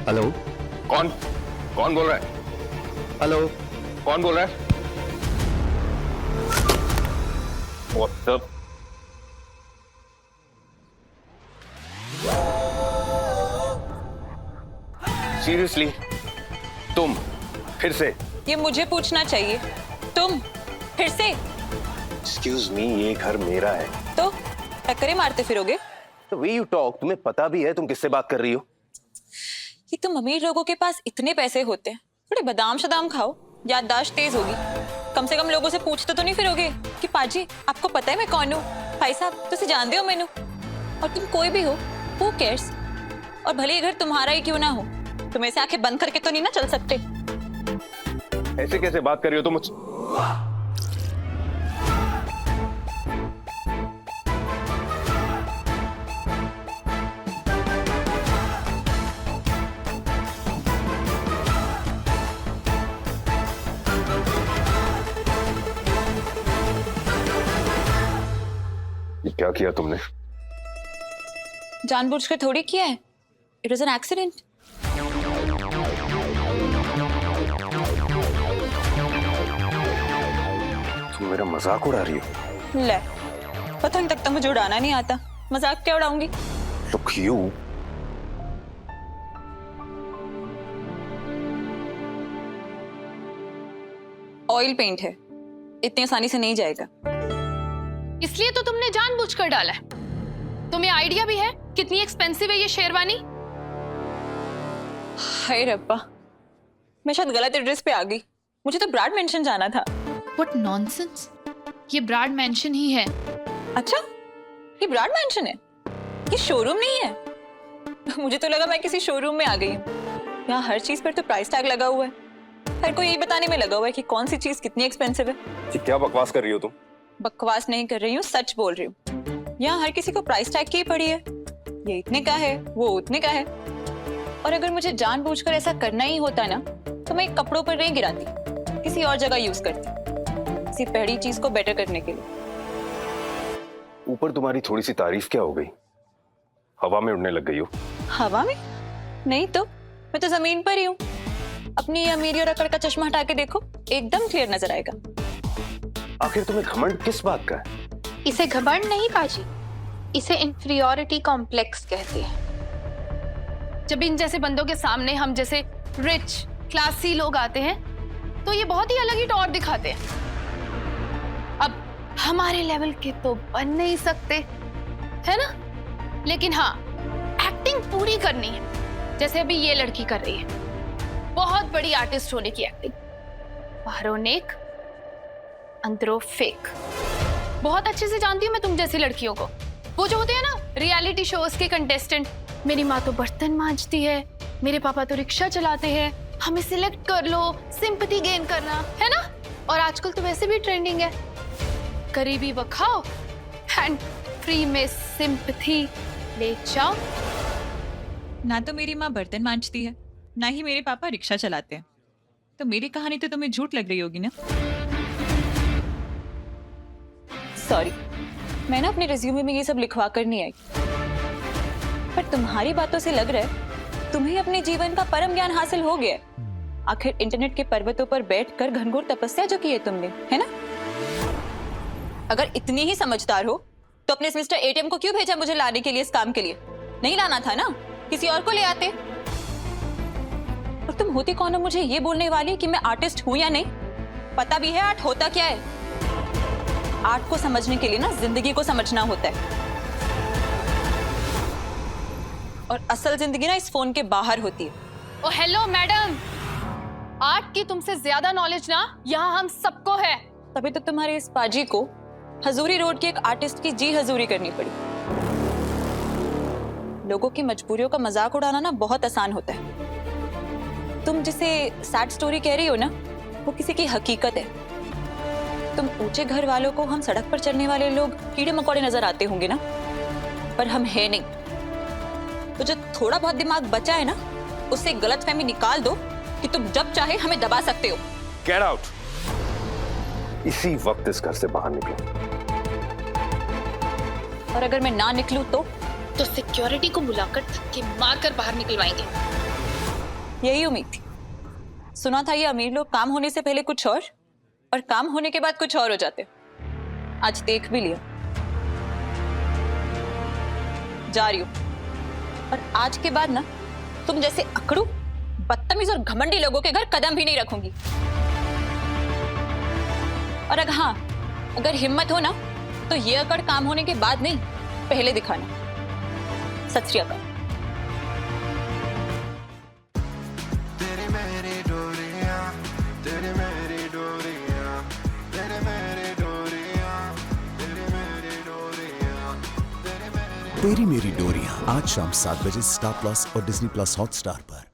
Hello. कौन कौन बोल रहा है? हेलो। कौन बोल रहा है? व्हाट्सएप। सीरियसली तुम फिर से? ये मुझे पूछना चाहिए, तुम फिर से? एक्सक्यूज मी, ये घर मेरा है। तो टक्करे मारते फिरोगे? The way you talk, तुम्हें पता भी है तुम किससे बात कर रही हो? कि तुम अमीर लोगों के पास इतने पैसे होते हैं, थोड़े बादाम शदाम खाओ, याददाश्त तेज होगी। कम से कम लोगों से पूछते तो नहीं फिरोगे कि पाजी आपको पता है मैं कौन हूँ? भाई साहब तुझे जानते हो मैनू? और तुम कोई भी हो, who cares? और भले ये घर तुम्हारा ही क्यों ना हो, तुम ऐसे आंखें बंद करके तो नहीं ना चल सकते। ऐसे कैसे बात कर रही हो तुम मुझसे? ये क्या किया तुमने? जानबूझकर थोड़ी किया है, इट वाज एन एक्सीडेंट। तुम मेरा मजाक उड़ा रही हो? ले, पतंग तक तो मुझे उड़ाना नहीं आता, मजाक क्या उड़ाऊंगी? Look you. ऑयल पेंट है, इतनी आसानी से नहीं जाएगा। इसलिए तो तुमने जानबूझकर डाला है। तुम्हें आइडिया भी है कितनी एक्सपेंसिव है ये शेरवानी? हाय रब्बा, मैं शायद गलत एड्रेस पे आ गई। मुझे तो ब्राड मेंशन जाना था। व्हाट नॉनसेंस, ये ब्राड मेंशन ही है। अच्छा, ये ब्राड मेंशन है, ये शोरूम नहीं है। मुझे तो लगा मैं किसी शोरूम में आ गई हूँ। यहाँ हर चीज पर तो प्राइस टैग लगा हुआ है। हर कोई यही बताने में लगा हुआ है कि कौन सी चीज कितनी एक्सपेंसिव है। ये क्या बकवास कर रही हो तुम? बकवास नहीं कर रही हूँ, सच बोल रही हूँ। यहाँ हर किसी को प्राइस टैग की ही पड़ी है। ये इतने का है, वो उतने का है। और अगर मुझे जानबूझकर ऐसा करना ही होता ना, तो मैं कपड़ों पर नहीं गिराती, किसी और जगह यूज करती, किसी पहली चीज को बेटर करने के लिए। ऊपर तुम्हारी थोड़ी सी तारीफ क्या हो गई? हवा में उड़ने लग गई हो। हवा में? नहीं तो, मैं तो जमीन पर ही हूँ। अपनी अमीरी और अकड़ का चश्मा हटा के देखो, एकदम क्लियर नजर आएगा। आखिर तुम्हें घमंड किस बात का है? इसे घमंड नहीं पाजी, इसे इंफीरियॉरिटी कॉम्प्लेक्स कहते हैं। जब इन जैसे बंदों के सामने हम जैसे रिच क्लासी लोग आते हैं तो ये बहुत ही अलग ही टॉर दिखाते हैं। अब हमारे लेवल के तो बन नहीं सकते, है ना? लेकिन हाँ, एक्टिंग पूरी करनी है, जैसे अभी ये लड़की कर रही है। बहुत बड़ी आर्टिस्ट होने की एक्टिंग, बाहरों नेक अंदरों फेक। बहुत अच्छे से जानती हूँ मैं तुम जैसी लड़कियों को। वो जो होते हैं ना रियलिटी शोज के कंटेस्टेंट, मेरी माँ तो बर्तन मांजती है, मेरे पापा तो रिक्शा चलाते हैं, हमें सिलेक्ट कर लो, सिंपैथी गेन करना, है ना? और आजकल तो वैसे भी ट्रेंडिंग है, गरीबी बखाओ एंड फ्री में सिंपैथी ले जाओ। ना तो मेरी माँ बर्तन मांजती है, ना ही मेरे पापा रिक्शा चलाते हैं। तो मेरी कहानी तो तुम्हें झूठ लग रही होगी ना? सॉरी, मैं ना अपने रिज्यूमे में ये सब लिखवा कर नहीं आई, पर तुम्हारी बातों से लग रहा है तुम्हें अपने जीवन का परम ज्ञान हासिल हो गया है। आखिर इंटरनेट के पर्वतों पर बैठकर घनघोर तपस्या जो की है तुमने, है ना? अगर इतनी ही समझदार हो तो अपने मिस्टर एटीएम को क्यों भेजा मुझे लाने के लिए? इस काम के लिए नहीं लाना था ना, किसी और को ले आते। और तुम होती कौन हो मुझे ये बोलने वाली कि मैं आर्टिस्ट हूं या नहीं? पता भी है आर्ट होता क्या है। आर्ट को समझने के लिए ना जिंदगी को समझना होता है, और असल जिंदगी ना इस फोन के बाहर होती है। ओ हेलो मैडम, आर्ट की तुमसे ज्यादा नॉलेज ना यहाँ हम सबको है। तभी तो तुम्हारे इस पाजी को हजूरी रोड के एक आर्टिस्ट की जी हजूरी करनी पड़ी। लोगों की मजबूरियों का मजाक उड़ाना ना बहुत आसान होता है। तुम जिसे सैड स्टोरी कह रही हो ना, वो किसी की हकीकत है। तुम ऊंचे घर वालों को हम सड़क पर चलने वाले लोग कीड़े मकोड़े नजर आते होंगे ना, पर हम है नहीं। तो जो थोड़ा बहुत दिमाग बचा है ना, उससे गलतफहमी निकाल दो कि तुम जब चाहे हमें दबा सकते हो। Get out. इसी वक्त इस घर से बाहर निकलो। और अगर मैं ना निकलूं तो सिक्योरिटी को बुलाकर धक्के मारकर बाहर निकलवाएंगे। यही उम्मीद थी। सुना था ये अमीर लोग काम होने से पहले कुछ और काम होने के बाद कुछ और हो जाते। आज देख भी लिया। जा रही हूं, और आज के बाद ना तुम जैसे अकड़ू, बदतमीज और घमंडी लोगों के घर कदम भी नहीं रखूंगी। और अगर हिम्मत हो ना तो ये अकड़ काम होने के बाद नहीं, पहले दिखाना। सत श्री अकाल। तेरी मेरी डोरियां आज शाम 7 बजे स्टार प्लस और डिज्नी प्लस हॉटस्टार पर।